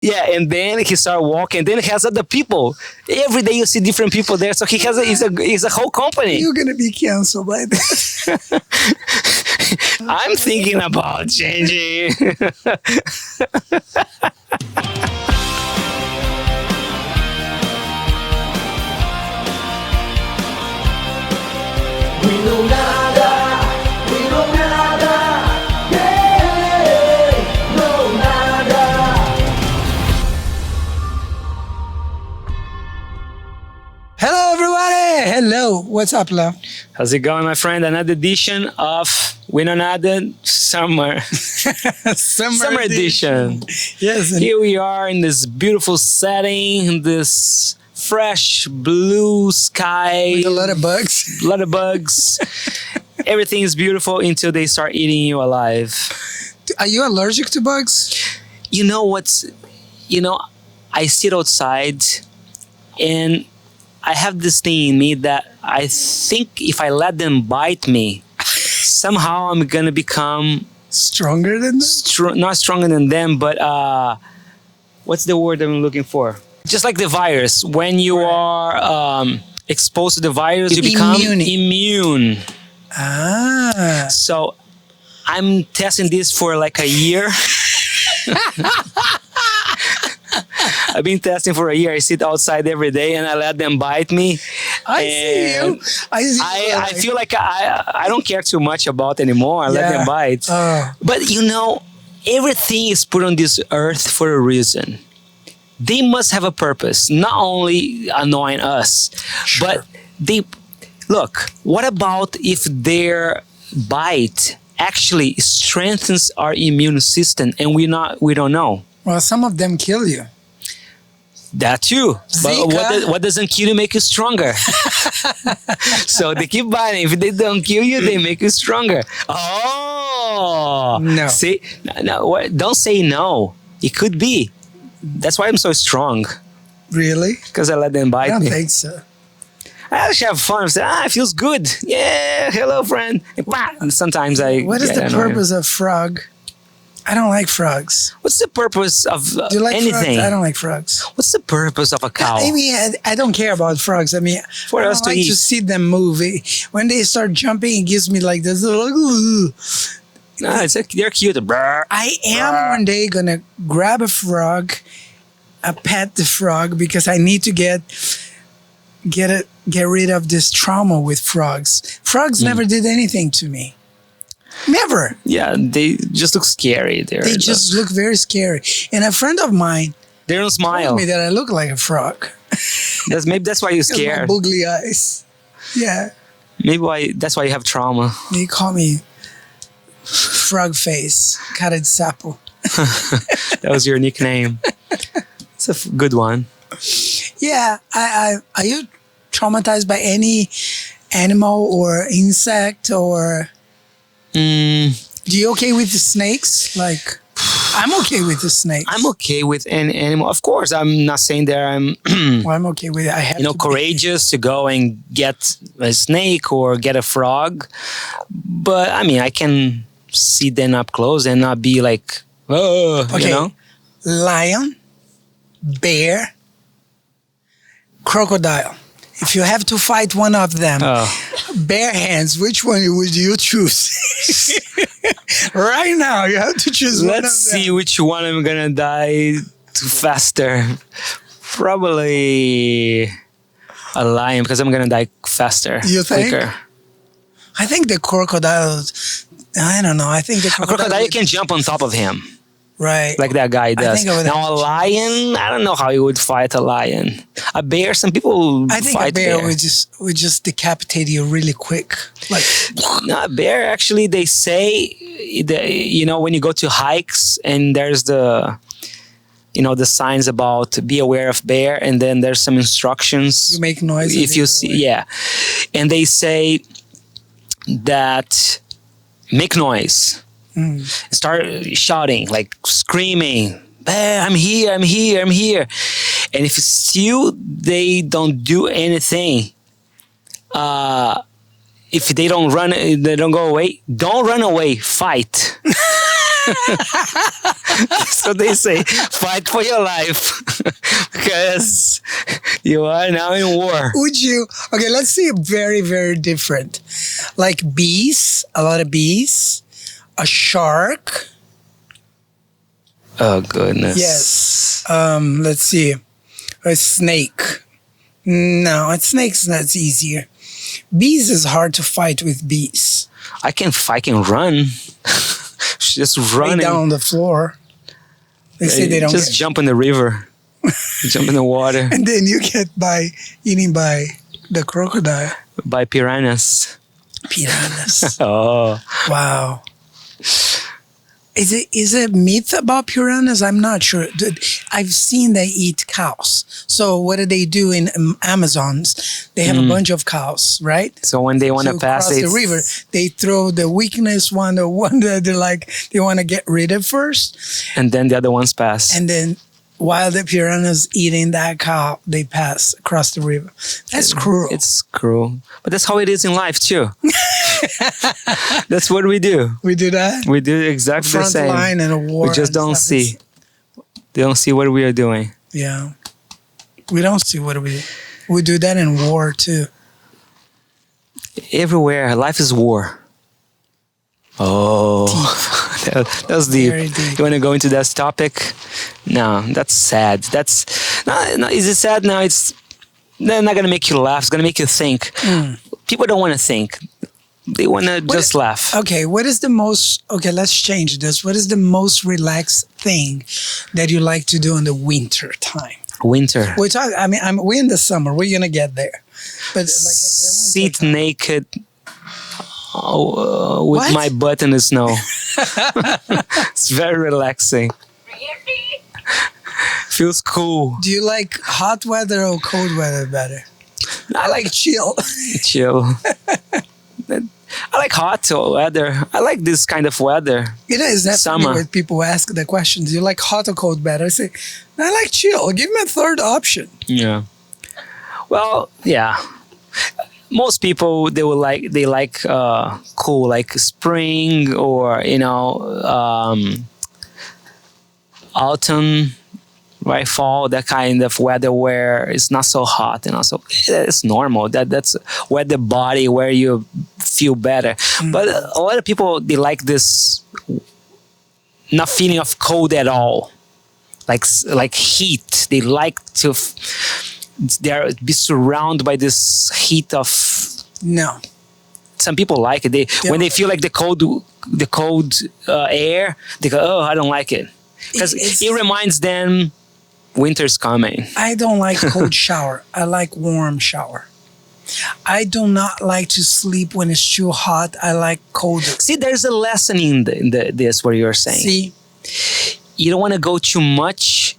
Yeah, and then he started walking. Then he has other people. Every day you see different people there. So he has he's a whole company. You're gonna be canceled by that. I'm thinking about changing. We know nada, we know nada, yeah, no nada. Hello, everybody. Hello. What's up, love? How's it going, my friend? Another edition of Winonada Summer Summer edition. Yes. And Here we are in this beautiful setting, in this fresh blue sky, a lot of bugs. a lot of bugs. Everything is beautiful until they start eating you alive. Are you allergic to bugs? You know what's, I sit outside and I have this thing in me that I think if I let them bite me, somehow I'm gonna become Stronger than that? not stronger than them, but what's the word I'm looking for? Just like the virus, when you are exposed to the virus, you become immune. Ah. So I'm testing this for like a year. I've been testing for a year. I sit outside every day and I let them bite me. I see you. And I see you. I feel like I don't care too much about anymore. I let Yeah. them bite. Oh. But everything is put on this earth for a reason. They must have a purpose, not only annoying us, but they look. What about if their bite actually strengthens our immune system and we don't know? Well, some of them kill you. That too. But Zika. what doesn't kill you make you stronger. So they keep biting. If they don't kill you, they make you stronger. Oh No. See, don't say no. It could be. That's why I'm so strong, Really? because I let them I bite don't me. think so. I actually have fun. I say, it feels good. Yeah, hello, friend. And bah! And sometimes I. What is get the annoyed. purpose of frog? I don't like frogs. What's the purpose of Do you like anything? frogs? I don't like frogs. What's the purpose of a cow? I mean, I don't care about frogs. I mean, For I don't us to like to eat. see them move. When they start jumping, it gives me like this little. No, they're cute. Brr. I am one day gonna grab a frog, pet the frog because I need to get rid of this trauma with frogs. Frogs never did anything to me. Never. Yeah, they just look scary. They just look very scary. And a friend of mine they don't smile. told me that I look like a frog. Maybe that's why you're Because my scared. boogly eyes. Yeah. That's why you have trauma. They call me frog face, cara de sapo. That was your nickname. It's a good one. Yeah. Are you traumatized by any animal or insect or Mm, do you okay with the snakes? Like I'm okay with the snakes. I'm okay with any animal. Of course, I'm not saying that I'm Well, I'm okay with it. I have to be. courageous to go and get a snake or get a frog. But I mean, I can see them up close and not be like, oh, Okay. Lion, bear, crocodile. If you have to fight one of them, Oh. bare hands, which one would you choose? Right now, you have to choose one of them. Let's see which one I'm gonna die to faster. Probably a lion because I'm gonna die faster. You think? Quicker. I think the crocodile. I don't know. I think the A crocodile. crocodile can jump on top of him right. like that guy does. think I would Now have a to lion, I don't know how you would fight a lion. A bear, some people I think fight a bear would just decapitate you really quick. Like No, bear actually they say when you go to hikes and there's the signs about be aware of bear and then there's some instructions you make noise. if you see and they say that make noise, start shouting, like screaming, bear, I'm here, I'm here, I'm here. And if still they don't do anything, if they don't run, they don't go away, don't run away, fight. So they say, fight for your life because you are now in war. Would you? Okay, let's see. Very, very different. Like bees, a lot of bees, a shark. Oh goodness. Yes. Let's see. A snake. No, a snake's not easier. Bees is hard to fight with bees. I can run. Just Right running. down on the floor. They say they don't. Just jump in the river. Jump in the water. And then you get eaten by the crocodile. By piranhas. Piranhas. Oh. Wow. Is it myth about piranhas? I'm not sure. I've seen they eat cows. So what do they do in Amazons? They have a bunch of cows, right? So when they want to pass cross the river, they throw the weakness one, the one that they want to get rid of first, and then the other ones pass. and then while the piranhas eating that cow, they pass across the river. That's cruel. It's cruel. But that's how it is in life too. That's what we do. We do that. We do exactly the Front same. line in a war. We just and don't stuff. see. They don't see what we are doing. Yeah. We don't see what we do that in war too. Everywhere, life is war. Oh, that's deep. Very deep. You want to go into that topic? No, that's sad. That's no. Is it sad? No, it's they're not gonna make you laugh. It's gonna make you think. People don't want to think. They want to just laugh. Okay, what is the most? Okay, let's change this. What is the most relaxed thing that you like to do in the winter time? Winter. We're talking. I mean, we're in the summer. We're gonna get there, but like Sit naked with What? my butt in the snow. It's very relaxing. Feels cool. do you like hot weather or cold weather better? I like chill. Chill. I like hot weather. I like this kind of weather. You know, is that funny Summer. when people ask the question? Do you like hot or cold better? I say, I like chill. Give me a third option. Yeah. Well, yeah. Most people they like cool, like spring or autumn, right, fall, that kind of weather where it's not so hot and also it's normal. That's where the body where you feel better. But a lot of people they like this not feeling of cold at all, like heat. They like to be surrounded by this heat of. No. Some people like it. When they feel like the cold air, they go, "Oh, I don't like it," because It's- it reminds them winter's coming. I don't like cold shower. I like warm shower. I do not like to sleep when it's too hot. I like colder. See, there's a lesson in this where you're saying See, you don't want to go too much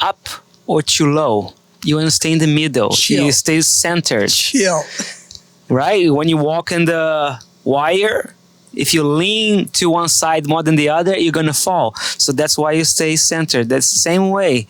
up or too low. You want to stay in the middle. Chill. You stay centered, chill. right? When you walk in the wire, if you lean to one side more than the other, you're gonna fall. So that's why you stay centered. That's the same way.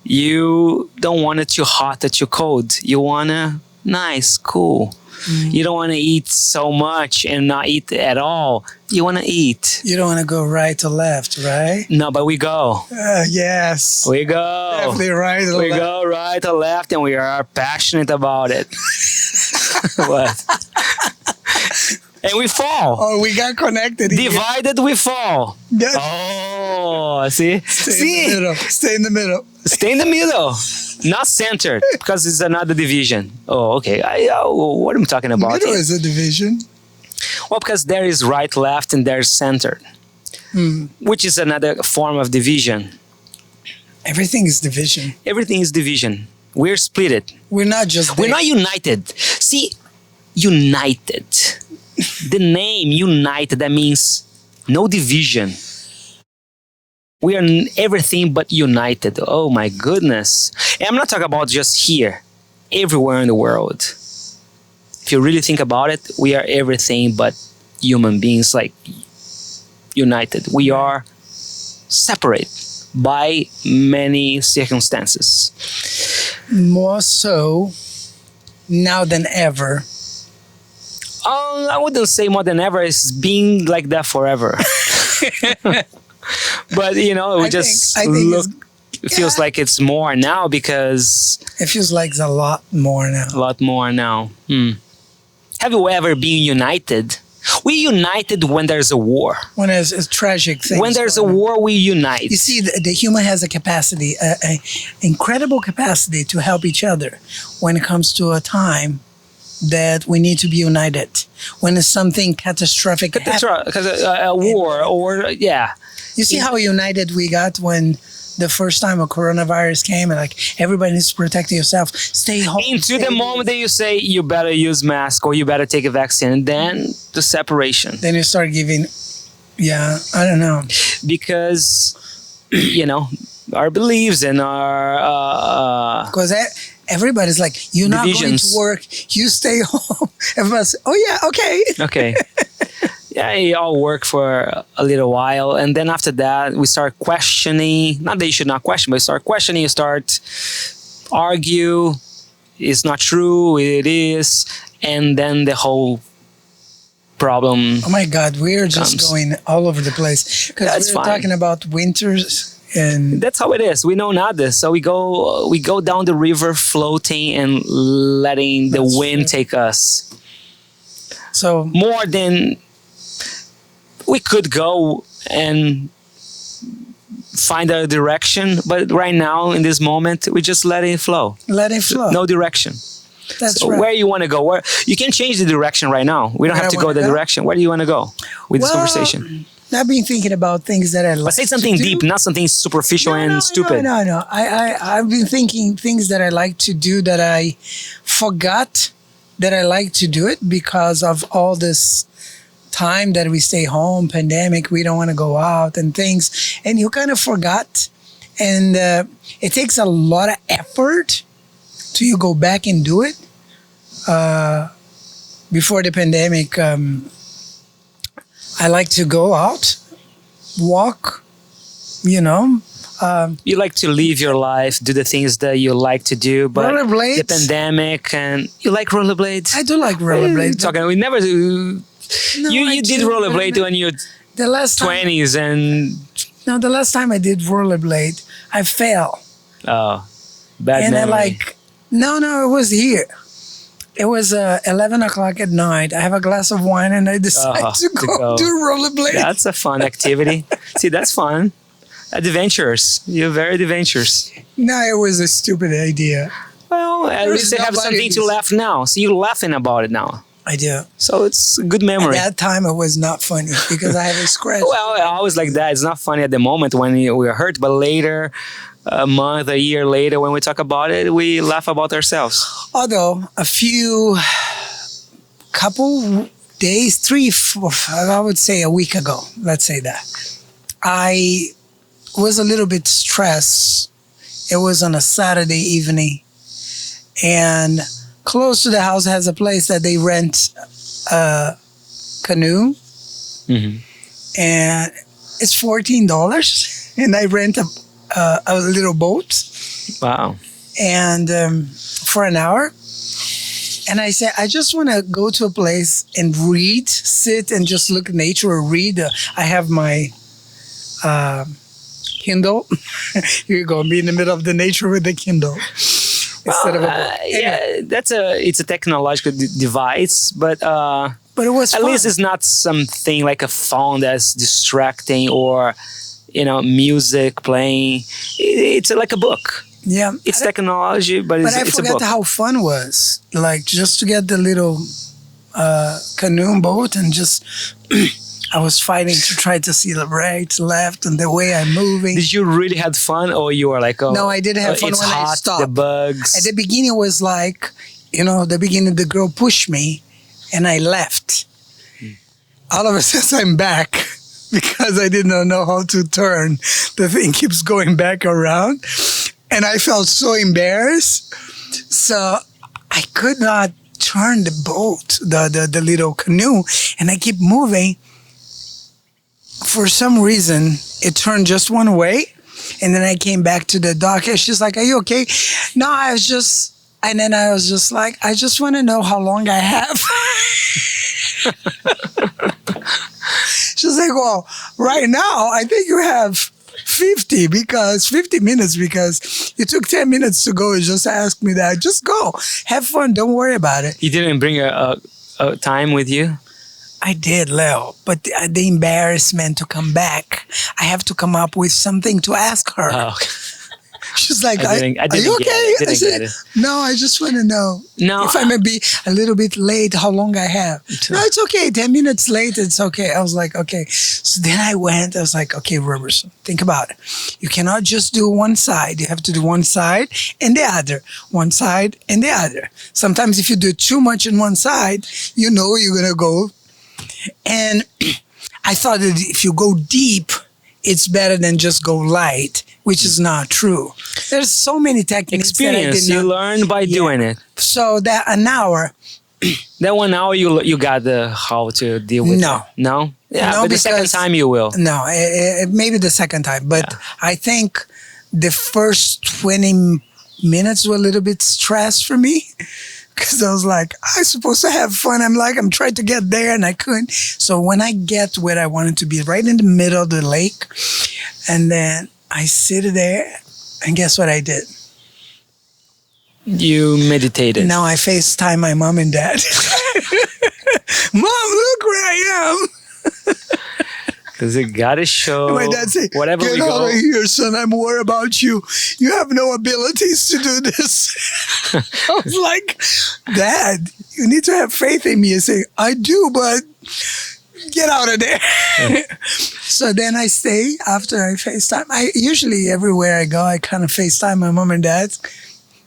You don't want it too hot or too cold. You want to nice, cool. You don't want to eat so much and not eat at all. You want to eat. You don't want to go right to left, right? No, but we go. Yes. We go. Definitely right to We left. go right to left and we are passionate about it. What? And we fall. Oh, we got connected. here. Divided, we fall. Yeah. Oh, see? Stay in the middle. Stay in the middle. Stay in the middle, not centered, because it's another division. Oh, okay. What am I talking about? Middle here? is a division. Well, because there is right, left, and there's centered, which is another form of division. Everything is division. Everything is division. We're splitted. We're not just We're there. not united. See, united. The name united, that means no division. We are everything but united. Oh my goodness. And I'm not talking about just here, everywhere in the world. If you really think about it, we are everything but human beings, like united. We are separate by many circumstances. More so now than ever. I wouldn't say more than ever. It's being like that forever. But we I just think look. It feels like it's more now because it feels like it's a lot more now. a lot more now. Have you ever been united? We united when there's a war. When there's a tragic thing. When there's a war, we unite. You see, the human has a capacity, an incredible capacity to help each other when it comes to a time that we need to be united. When it's something catastrophic That's happens. right, because a war or You see how united we got when the first time a coronavirus came and like everybody needs to protect yourself. Stay home. into the moment that you say you better use mask or you better take a vaccine, then the separation. Then you start giving, I don't know. Because our beliefs and our Because everybody's like, you're not going divisions. to work. You stay home. Everybody's, oh yeah, okay. okay. Yeah, you all work for a little while, and then after that, we start questioning. Not that you should not question, but you start questioning. You start argue. It's not true. It is, and then the whole problem. Oh my God, we're just Comes. going all over the place. Because That's we're fine. talking about winters and That's how it is. We know nada, so we go down the river floating and letting the That's wind true. take us. so More than we could go and find a direction, but right now in this moment we just let it flow. let it flow. No direction. That's So right. where you want to go? Where you can change the direction right now. We don't Where have I to go wanna the go? direction. Where do you want to go with this Well, conversation? I've been thinking about things that I like. But say something to do. deep, not something superficial and stupid. No. I've been thinking things that I like to do that I forgot that I like to do it because of all this time that we stay home, pandemic, we don't want to go out and things. And you kind of forgot. And it takes a lot of effort to you go back and do it. Before the pandemic, I like to go out, walk, You like to live your life, do the things that you like to do, but Rollerblades. the pandemic and you like rollerblades. I do like rollerblades. Talking, we never. No, you I did do rollerblade when you're The last time, 20s and the last time I did rollerblade, I fell, bad and memory. I it was here. It was 11 o'clock at night. I have a glass of wine, and I decided to go do rollerblade. That's a fun activity. See, that's fun. Adventures. You're very adventurous. No, it was a stupid idea. Well, at There's least you have nobody something to who's- laugh now. See, you're laughing about it now. I do. So it's a good memory. At that time, it was not funny because I have a scratch. Well, I always like that. It's not funny at the moment when we're hurt, but later, a month, a year later, when we talk about it, we laugh about ourselves. Although couple days, 3, 4, I would say a week ago, let's say that, I was a little bit stressed. It was on a Saturday evening, and close to the house has a place that they rent a canoe, and it's $14, and I rent a little boat, Wow. and for an hour. And I said, I just want to go to a place and read, sit and just look at nature or read. I have my Kindle. Here you go, be in the middle of the nature with the Kindle instead of a book. Anyway, It's a technological device, but but it was at fun. least it's not something like a phone that's distracting or music playing. It's like a book. Yeah, It's technology, but but I it's a forgot book. how fun was. Like just to get the little canoe boat and just I was fighting to try to see the right, left, and the way I'm moving. Did you really had fun, or you were like, oh, No, I didn't have fun it's when I hot, stopped. the bugs. At the beginning, it was like, the beginning, the girl pushed me and I left. All of a sudden, I'm back because I did not know how to turn. The thing keeps going back around. And I felt so embarrassed. So I could not turn the boat, the little canoe, and I keep moving. For some reason, it turned just one way. And then I came back to the dock and she's like, are you okay? No, and then I was just like, I just want to know how long I have. She's like, well, right now, I think you have 50 minutes because you took 10 minutes to go and just ask me that. Just go. Have fun. Don't worry about it. You didn't bring a time with you? I did, Leo, but the embarrassment to come back, I have to come up with something to ask her. Oh, She's like, I didn't are you get okay? it. I didn't I said, get it. no, I just want to know No, if I may be a little bit late, how long I have. No, it's okay. 10 minutes late, it's okay. I was like, okay. So then I was like, okay, Robertson, think about it. You cannot just do one side. You have to do one side and the other. One side and the other. Sometimes if you do too much in one side, you know you're going to go. And I thought that if you go deep, it's better than just go light, which is not true. There's so many techniques experience. that I You did not. learn by doing it. So that an hour, That 1 hour you got the how to deal with No. it. No? Yeah, No, but the second because- time you will. no, maybe the second time, but I think the first 20 minutes were a little bit stress for me. Because I was like, I'm supposed to have fun. I'm trying to get there and I couldn't. So when I get where I wanted to be, right in the middle of the lake, and then I sit there, and guess what I did? You meditated. Now I FaceTime my mom and dad. Mom, look where I am. Because you gotta show And my dad say, whatever get we out go. of here, son. I'm worried about you. You have no abilities to do this. I was like, Dad, you need to have faith in me. I say, I do, but get out of there. So then I stay after I FaceTime. I usually, everywhere I go, I kind of FaceTime my mom and dad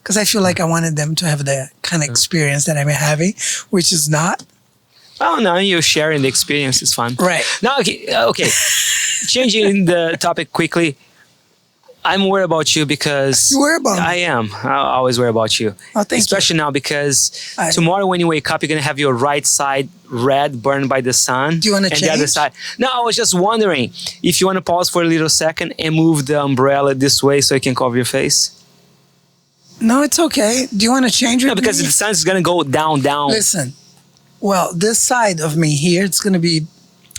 because I feel like I wanted them to have the kind of experience that I'm having, which is not. Oh no, you're sharing the experience. It's fun. Right. Now, okay. Changing the topic quickly. I'm worried about you because You worry about me? I am. I always worry about you. Oh, thank you. Especially now because I- tomorrow when you wake up, you're gonna have your right side red burned by the sun. Do you wanna And the other change? side. No, I was just wondering if you want to pause for a little second and move the umbrella this way so you can cover your face. No, it's okay. Do you want to change it? No, because the sun's gonna go down. Listen, well, this side of me here, it's going to be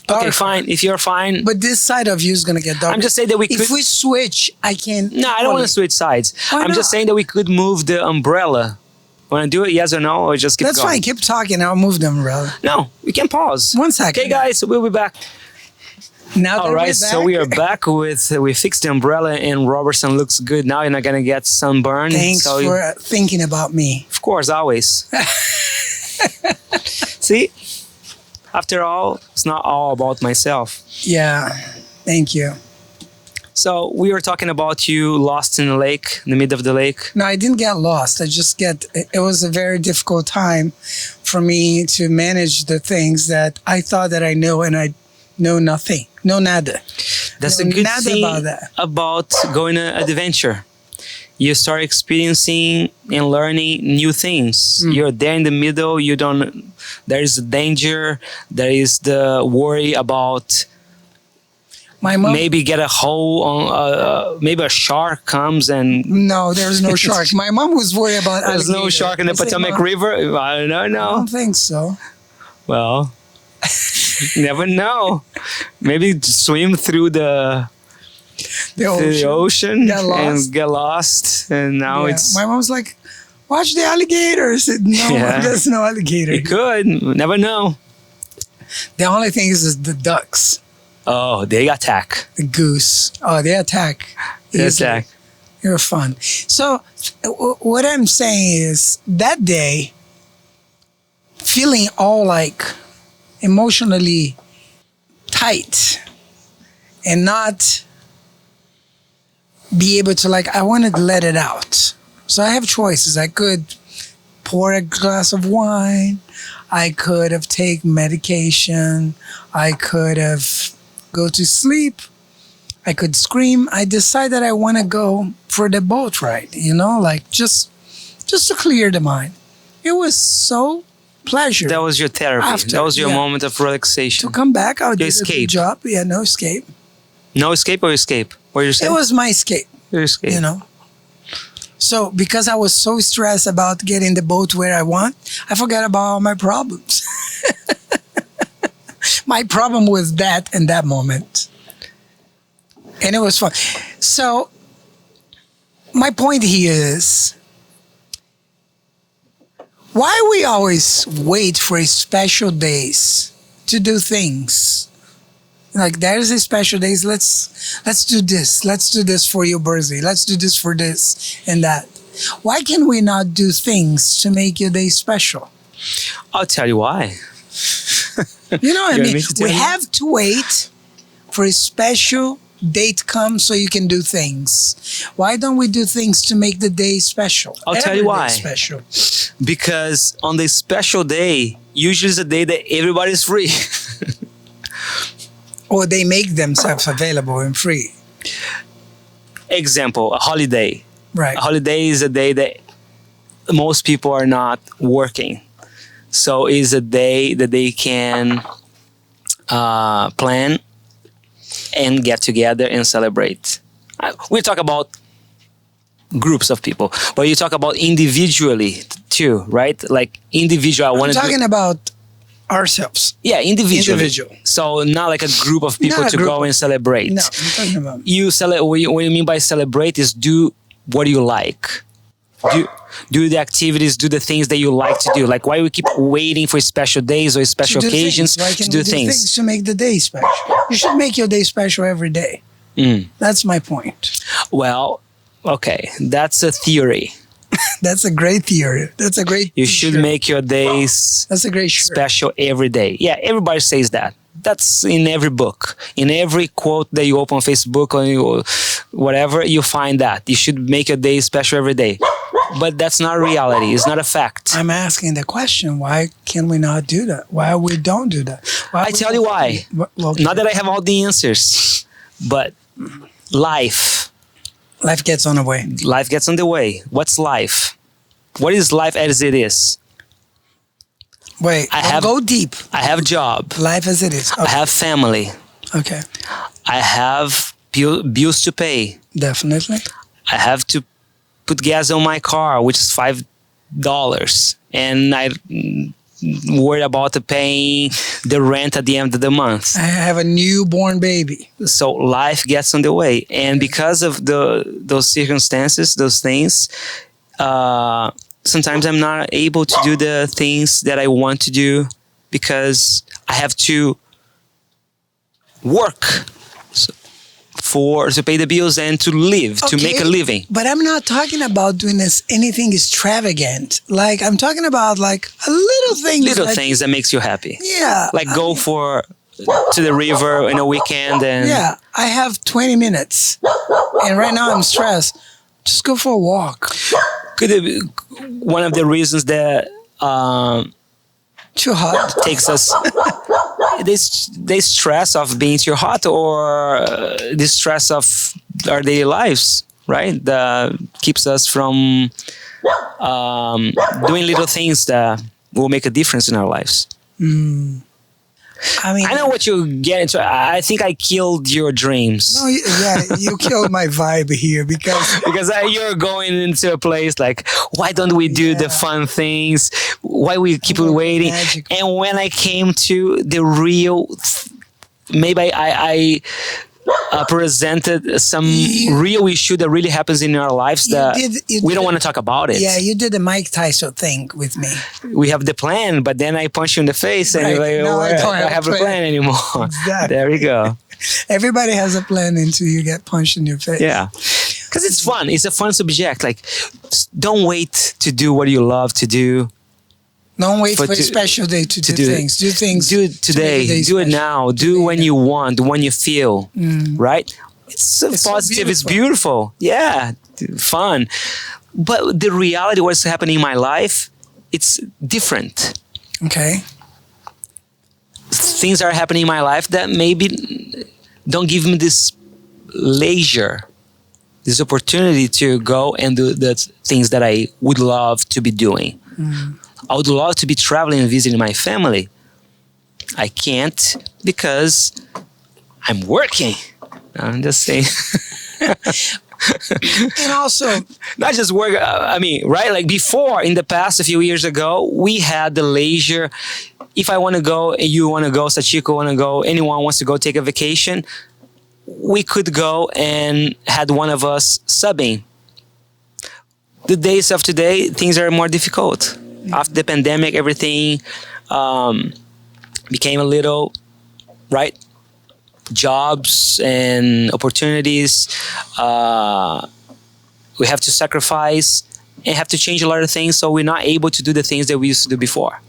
darker. Okay, fine. If you're fine. But this side of you is going to get darker. I'm just saying that we If could. we switch, I can. No, I don't want to switch sides. Why I'm just not? saying that we could move the umbrella. Want to do it? Yes or no? Or just keep That's going? fine. Keep talking. I'll move them, brother. No, we can pause. 1 second. Okay, guys, we'll be back. Now All right, so we are back with we fixed the umbrella and Robertson looks good now. You're not gonna get sunburned. Thanks so for thinking about me. of course, always. See, after all, it's not all about myself. Yeah. Thank you. So we were talking about you lost in the lake, in the middle of the lake. No, I didn't get lost. It was a very difficult time for me to manage the things that I thought that I know and I know nothing. No nada. That's No, a good nada thing about that. about going on an adventure. You start experiencing and learning new things. Mm. You're there in the middle. You don't. There is danger. There is the worry about My mom. maybe get a hole on. Maybe a shark comes and No, there's no shark. My mom was worried about there's no alligator. shark in the I said, Potomac "Mom, River. I don't I know. don't think so. Well, never know. Maybe swim through the The to the ocean Get lost. and get lost, and now Yeah. it's. My mom's like, watch the alligator. I said, no, Yeah. there's no alligator. You could never know. The only thing is the ducks, Oh, they attack. the goose. Oh, they attack. They Easily. attack. You're fun. So, what I'm saying is that day, feeling all like emotionally tight and not be able to, like, I wanted to let it out. So, I have choices. I could pour a glass of wine. I could have taken medication. I could have go to sleep. I could scream. I decided I want to go for the boat ride, like just to clear the mind. It was so pleasure That was your therapy. After, that was your yeah. moment of relaxation. to come back. I did a escape. good job. Yeah, no escape. No escape or escape? What you It saying? was my escape, Your escape. So because I was so stressed about getting the boat where I want, I forgot about all my problems. My problem was that in that moment. And it was fun. So my point here is, why we always wait for special days to do things? Like, there's a special days. Let's do this. Let's do this for your birthday. Let's do this for this and that. Why can we not do things to make your day special? I'll tell you why. You know what I You want mean? me to tell We you? have to wait for a special date come so you can do things. Why don't we do things to make the day special? I'll tell you Every day why. Special. Because on the special day, usually is a day that everybody's free. Or they make themselves available and free. Example, a holiday. Right. A holiday is a day that most people are not working. So it's a day that they can plan and get together and celebrate. We talk about groups of people, but you talk about individually too, right? Like individual. I I'm want to talking about ourselves. yeah, individually. Individual. So not like a group of people Not a to group go and celebrate. No, I'm talking about You what you mean by celebrate is do what you like. Do the activities, do the things that you like to do. Like, why we keep waiting for special days or special to do occasions things. Why to can't do we things? to make the day special? You should make your day special every day. Mm. That's my point. Well, okay, that's a theory. That's a great theory. That's a great. You should t-shirt. make your days That's a great shirt. special every day. Yeah, everybody says that. That's in every book, in every quote that you open on Facebook or whatever, you find that you should make your day special every day. But that's not reality. It's not a fact. I'm asking the question: why can we not do that? Why we don't do that? Why I we tell you don't- why. Well, Not that I have all the answers, but life life gets on the way. gets in the way. What's life? What is life as it is? Wait, I don't have- go deep. I have job. Life as it is. I have family. Okay, I have bills to pay. definitely. I have to put gas on my car, which is $5, and I worry about paying the rent at the end of the month. I have a newborn baby. So life gets in the way, and because of those circumstances, those things, sometimes I'm not able to do the things that I want to do because I have to work to pay the bills and to live, to make a Okay, living. But I'm not talking about doing this anything extravagant. Like, I'm talking about like a little thing. Little things that makes you happy. Yeah. Like go to the river in a weekend and Yeah, I have 20 minutes, and right now I'm stressed. Just go for a walk. could it be one of the reasons that Too hot. takes us this stress of being too hot or the stress of our daily lives, right? That keeps us from doing little things that will make a difference in our lives. I mean, I know what you get into. I think I killed your dreams. No, yeah, you killed my vibe here because Because you're going into a place like, why don't we do the Yeah. fun things? Why we keep waiting? magical. And when I came to the real, maybe I presented some You- real issue that really happens in our lives that you we don't did- want to talk about it. yeah, you did the Mike Tyson thing with me. We have the plan, but then I punch you in the face and you're Right. like, No, I "Oh, don't I have a plan anymore." Exactly. There we go. Everybody has a plan until you get punched in your face. Yeah. Because it's fun. It's a fun subject. Like, don't wait to do what you love to do. Don't wait But for a to- special day to do do it. things. Do things. Do it to make the today. day Do it special. now. Do when you want, when you feel. Right? It's so It's so positive. It's beautiful. Yeah. Fun. But the reality, what's happening in my life, it's different. Okay. Things are happening in my life that maybe don't give me this leisure, this opportunity to go and do the things that I would love to be doing. I would love to be traveling and visiting my family. I can't because I'm working. I'm just saying. And also, Not just work. I mean, right? Like before, in the past, a few years ago, we had the leisure. If I want to go, you want to go, Sachiko want to go, anyone wants to go take a vacation, we could go and had one of us subbing. The days of today, things are more difficult. After the pandemic, everything became a little, right? Jobs and opportunities. We have to sacrifice and have to change a lot of things, so we're not able to do the things that we used to do before.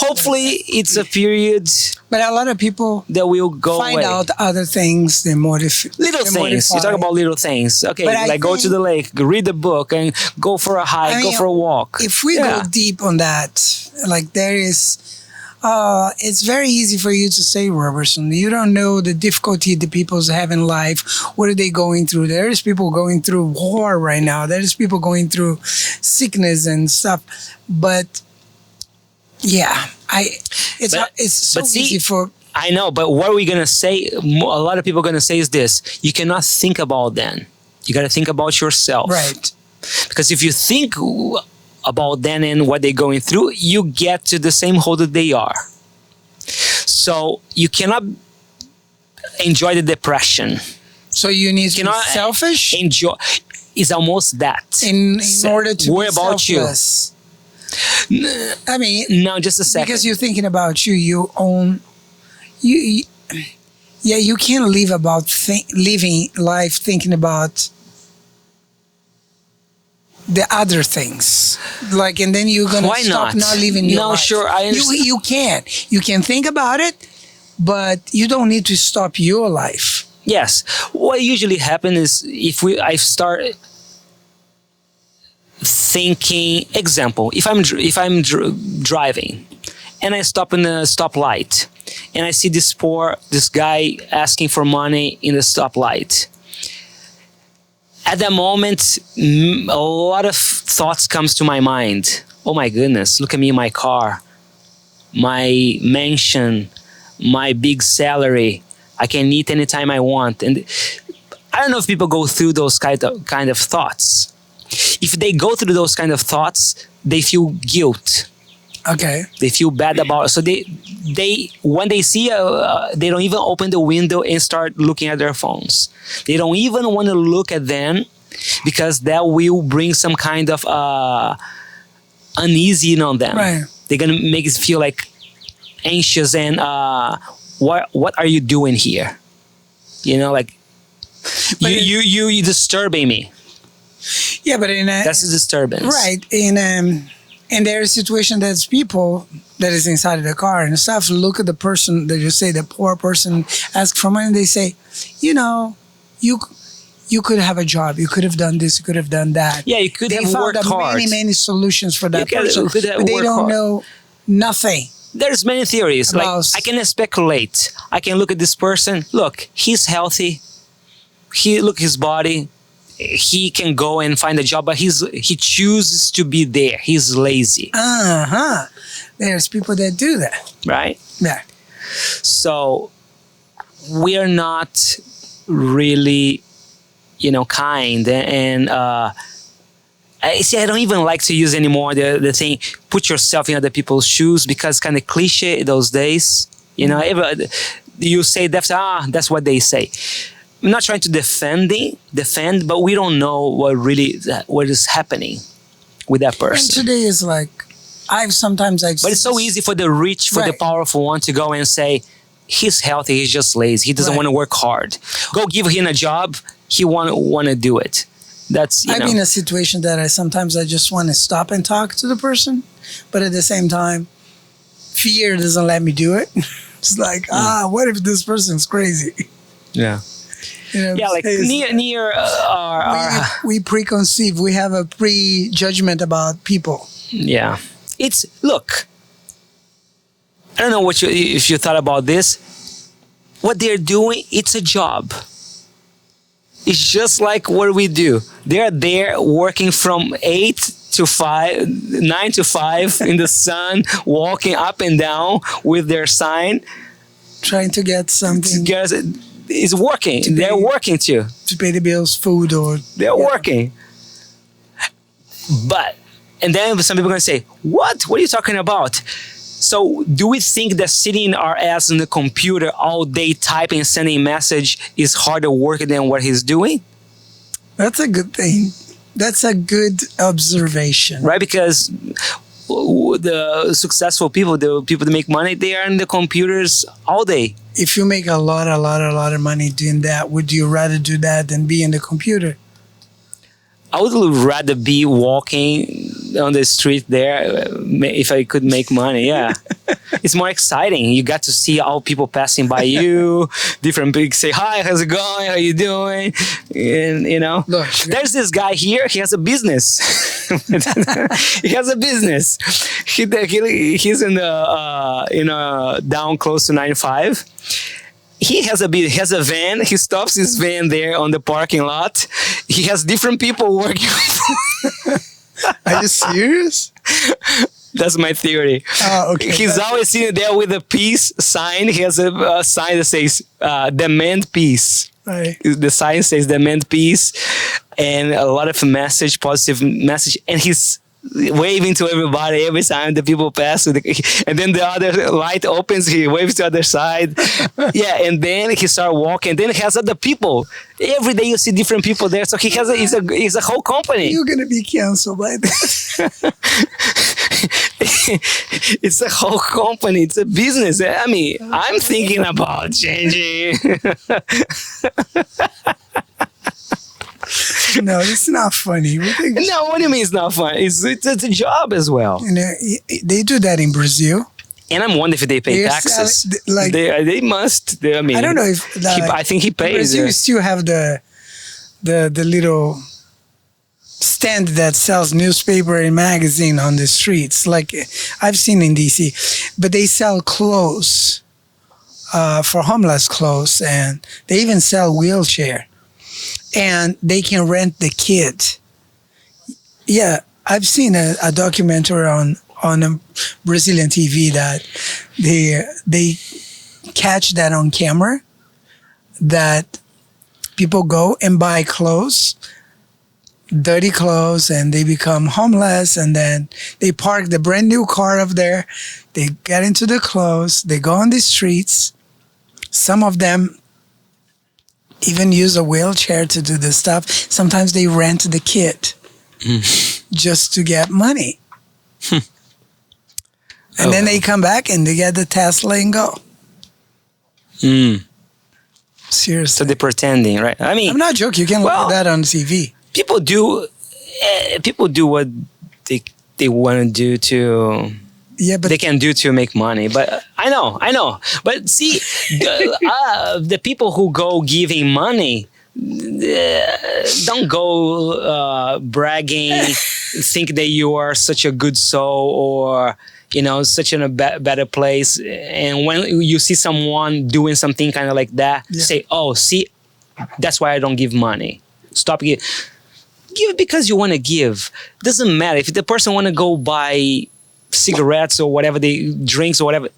Hopefully, it's a period But a lot of people that will go find away. out other things. Little things. You talk about little things. Okay, But I like go to think- the lake, read a book, and go for a hike, I go mean, for a walk. If we Yeah. go deep on that, like there is, it's very easy for you to say, Robertson, you don't know the difficulty the people's have in life. What are they going through? There is people going through war right now. There is people going through sickness and stuff. But yeah, it's so but see, easy for I know, but what are we gonna say? A lot of people are gonna say is this: you cannot think about them. You got to think about yourself, right. Because if you think about them and what they're going through, you get to the same hole that they are. So you cannot enjoy the depression. So you need to be Cannot selfish enjoy. It's almost that. in order to worry be about you. selfless. I mean, No, just a second. because you're thinking about you own you yeah, you can't live about living life thinking about the other things, like, and then you're gonna Why stop not? living your No, life. sure, I understand. You can think about it, but you don't need to stop your life. Yes. What usually happens is I start thinking. Example: if I'm driving, and I stop in a stoplight, and I see this guy asking for money in the stoplight. At that moment, a lot of thoughts comes to my mind. Oh my goodness! Look at me in my car, my mansion, my big salary. I can eat anytime I want. And I don't know if people go through those kind of thoughts. If they go through those kind of thoughts, they feel guilt. Okay. They feel bad about it. So they when they see they don't even open the window and start looking at their phones. They don't even want to look at them because that will bring some kind of uneasy on them. Right. They're gonna make it feel like anxious and what are you doing here? You know, like But you disturbing me. Yeah, but in a, That's a disturbance. right and there is a situation that's people that is inside of the car and stuff look at the person that you say the poor person ask for money and they say, you know, you could have a job, you could have done this, you could have done that. Yeah, you could they have found worked hard. many solutions for that You could- person, you could have but they worked don't hard. know nothing. There's many theories. Like About- I can speculate. I can look at this person. Look, he's healthy. Look his body. He can go and find a job, but he chooses to be there. He's lazy, There's people that do that. right? Yeah. So we are not really, kind. And I see. I don't even like to use anymore the thing. Put yourself in other people's shoes because kind of cliche those days. You say that's what they say. I'm not trying to defend, but we don't know what is happening with that And person. today is like, But it's so easy for the rich, for the Right. powerful one to go and say, he's healthy, he's just lazy, he doesn't Right. want to work hard. Go give him a job, he want to do it. That's, I've been in a situation that I just want to stop and talk to the person, but at the same time, fear doesn't let me do it. It's like, what if this person's crazy? yeah. You know what Yeah, I'm like saying? near our we preconceive, we have a prejudgment about people. yeah. Look, I don't know if you thought about this. What they're doing, it's a job. It's just like what we do. They're there working from 9 to 5 in the sun, walking up and down with their sign. Trying to get something It's working. They're working too. to pay the bills, food, or They're working. And then some people are going to say, what? What are you talking about? So, do we think that sitting our ass in the computer all day typing, sending message is harder work than what he's doing? That's a good thing. That's a good observation. Right? Because the successful people, the people that make money, they are in the computers all day. If you make a lot of money doing that, would you rather do that than be in the computer? I would rather be walking on the street there if I could make money. Yeah, it's more exciting. You got to see all people passing by you. Different people say, "Hi, how's it going? How you doing?" And Look, there's this guy here. He has a business. He has a business. He's in the down close to 95. He has a van. He stops his van there on the parking lot. He has different people working. are you serious? That's my theory. Oh, okay. He's always sitting there with a peace sign. He has a sign that says "Demand Peace." Right. The sign says "Demand Peace," and a lot of positive message. And he's waving to everybody every time the people pass, and then the other light opens, he waves to the other side. Yeah, and then he starts walking. Then he has other people. Every day you see different people there. So he's a whole company. You're gonna be canceled by that. It's a whole company. It's a business. I mean, I'm thinking about changing. No, it's not funny. No, what do you mean it's not fun? It's a job as well. They do that in Brazil. And I'm wondering if they pay They're taxes. selling- They must. I mean, I don't know if I think he in pays. Brazil, you still have the little stand that sells newspaper and magazine on the streets, like I've seen in DC. But they sell clothes for homeless clothes, and they even sell wheelchair. And they can rent the kid. Yeah, I've seen a documentary on Brazilian TV that they catch that on camera, that people go and buy clothes, dirty clothes, and they become homeless, and then they park the brand new car up there, they get into the clothes, they go on the streets. Some of them even use a wheelchair to do this stuff. Sometimes they rent the kid just to get money. And then they come back and they get the Tesla and go. Seriously. So they're pretending, right? I mean, I'm not joking. You can look at that on TV. People do what they want to do to. Yeah, but they can do to make money. But I know. But see, the people who go giving money don't go bragging, think that you are such a good soul or such in a better place. And when you see someone doing something kind of like that, say, "Oh, see, that's why I don't give money. Stop giving. Give because you want to give. Doesn't matter if the person want to go buy cigarettes or whatever, they drinks or whatever,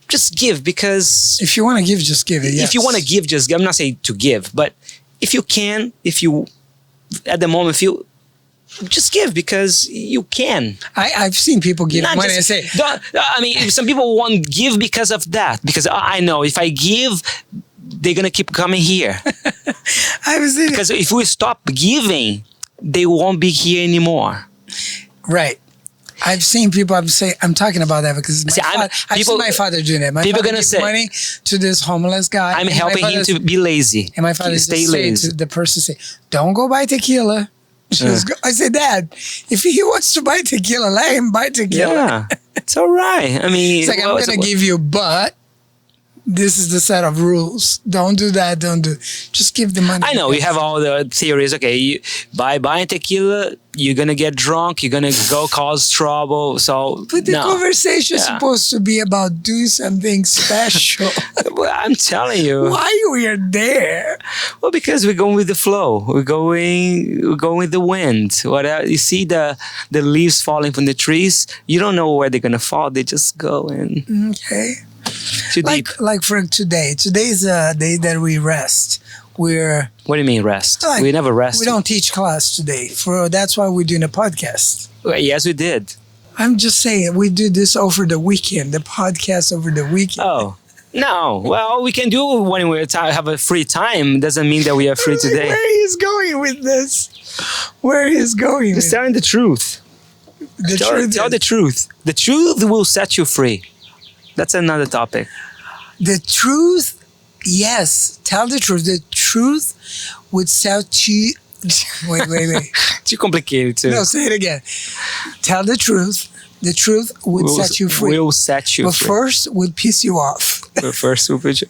just give, because if you want to give, just give it. Yes. If you want to give, just give. I'm not saying to give, but if you can, at the moment feel, just give because you can. I've seen people give money and say, some people won't give because of that, because I know if I give, they're gonna keep coming here. Because if we stop giving, they won't be here anymore. Right. I've seen people. I'm talking about that because I've seen my father doing that. My people father gonna say money to this homeless guy. I'm helping him to be lazy. And my father stay say lazy. to the person, say, "Don't go buy tequila." I said, "Dad, if he wants to buy tequila, let him buy tequila." Yeah, it's all right. I mean, it's like, I'm gonna give you, but this is the set of rules. Don't do that. Just give the money. I know we have all the theories. Okay, by buying tequila, you're gonna get drunk. You're gonna go cause trouble. So, but the conversation is supposed to be about doing something special. Well, I'm telling you. Why we are there? Well, because we're going with the flow. We're going with the wind. You see the leaves falling from the trees. You don't know where they're gonna fall. They just go in. Okay. Too deep. Like for today. Today is a day that we rest. What do you mean rest? We never rest. We don't teach class today. That's why we're doing a podcast. Yes, we did. I'm just saying, we do this over the weekend, the podcast over the weekend. Oh. No, well, we can do it when we have a free time. Doesn't mean that we are free today. Where he's going with this? Where he's going? Just telling the truth. The Tell truth the is- truth. The truth will set you free. That's another topic. The truth, yes. Tell the truth. The truth would set you. Wait. Too complicated too. No, say it again. Tell the truth. The truth would set you free. Will set you But free. first, would piss you off. But first, we'll put you.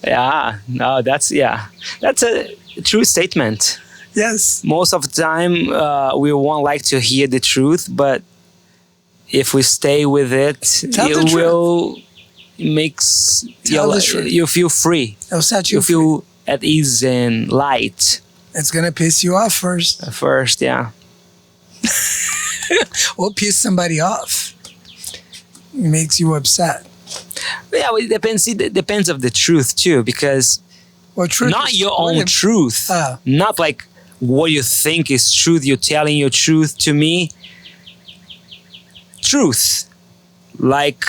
Yeah. No, that's a true statement. Yes. Most of the time, we won't like to hear the truth, but if we stay with it, Tell the it truth. will makes Tell the truth. you feel free. It'll set you You free. feel at ease and light. It's going to piss you off first. At first, yeah. Or piss somebody off. It makes you upset. Yeah, well, it depends. It depends of the truth too, because Well, truth not is- your what own if- truth, not like what you think is truth. You're telling your truth to me. Truth, like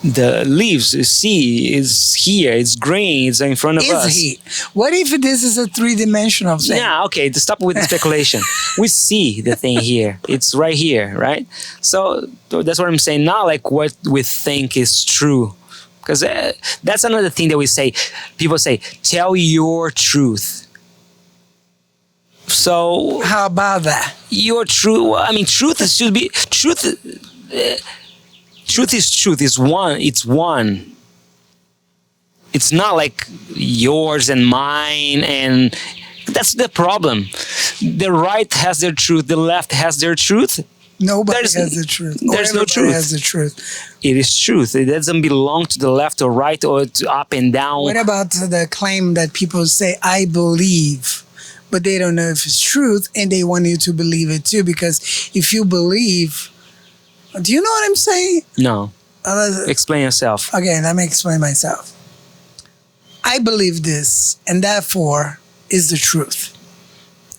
the leaves you see is here. It's green. It's in front of us. Is he? What if this is a three-dimensional thing? Yeah, okay, to stop with the speculation. We see the thing here. It's right here, right? So that's what I'm saying. Not like what we think is true. Because that's another thing that we say. People say, tell your truth. So How about that? your truth, I mean, truth should be, truth is truth. It's one. It's one. It's not like yours and mine, and that's the problem. The right has their truth, the left has their truth. Nobody There's- has the truth. there's no Everybody truth. has the truth. It is truth. It doesn't belong to the left or right or to up and down. What about the claim that people say, I believe, but they don't know if it's truth and they want you to believe it too? Because if you believe, do you know what I'm saying? No. Uh, Explain yourself. Okay, let me explain myself. I believe this, and therefore is the truth.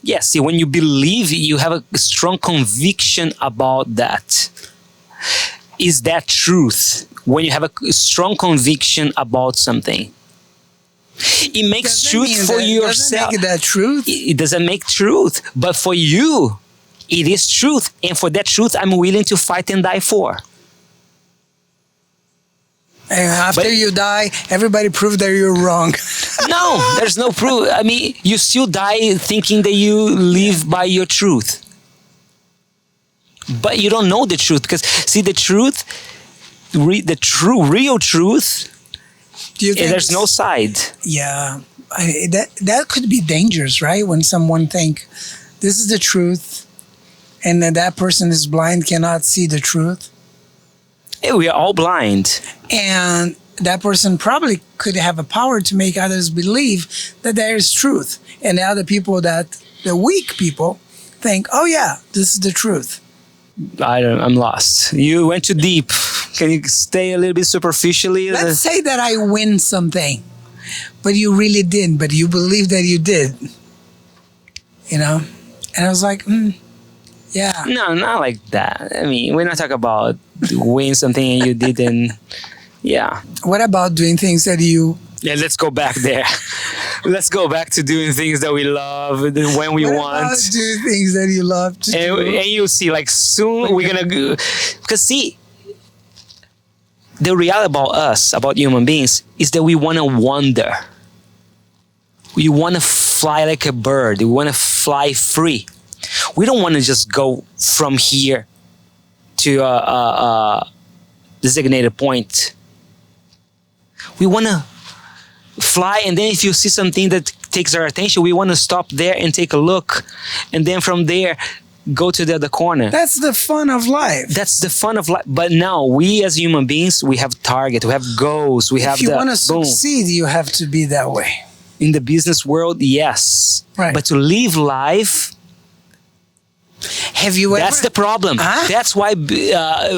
Yes, see, when you believe, you have a strong conviction about that. Is that truth? When you have a strong conviction about something, it makes Doesn't truth mean for that- yourself. Doesn't make that truth. It doesn't make truth, but for you, it is truth. And for that truth, I'm willing to fight and die for. And after But- you die, everybody prove that you're wrong. No, there's no proof. I mean, you still die thinking that you live by your truth. But you don't know the truth because, see, the truth, the true, real truth, Do you think there's no side. Yeah, that could be dangerous, right? When someone think this is the truth, and then that person is blind, cannot see the truth, Hey, we are all blind. and that person probably could have a power to make others believe that there is truth, and the other people, that the weak people, think, oh yeah, this is the truth. I'm lost. You went too deep. Can you stay a little bit superficially? Let's say that I win something, but you really didn't, but you believe that you did. You know? And I was like, yeah. No, not like that. I mean, we're not talking about win something and you didn't. Yeah. What about doing things that you... Yeah, let's go back there. Let's go back to doing things that we love when we what want. about doing things that you love to do? And you'll see, like, soon we're gonna go. Because, see, the reality about us, about human beings, is that we wanna wander. We wanna fly like a bird. We wanna fly free. We don't wanna just go from here to a designated point. We wanna fly, and then if you see something that takes our attention, we want to stop there and take a look, and then from there go to the other corner. That's the fun of life. That's the fun of life. But now we as human beings, we have target, we have goals, we have If you the want to boom. succeed, you have to be that way. In the business world, yes. Right. But to live life, Have you ever... that's the problem. Huh? That's why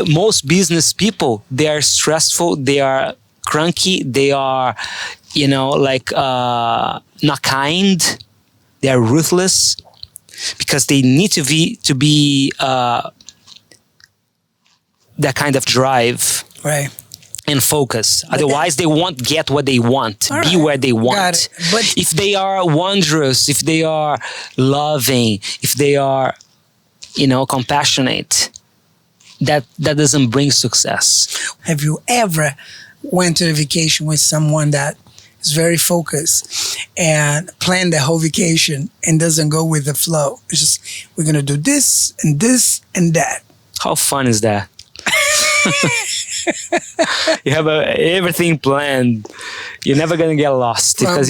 most business people, they are stressful, they are cranky, they are, like not kind, they are ruthless. because they need to be that kind of drive Right. and focus. Otherwise, they won't get what they want, All be right. where they Got want. it. But If they are wondrous, if they are loving, if they are, compassionate, that doesn't bring success. have you ever went to a vacation with someone that is very focused and planned the whole vacation and doesn't go with the flow? It's just, we're going to do this and this and that. How fun is that? You have everything planned. You're never gonna get lost because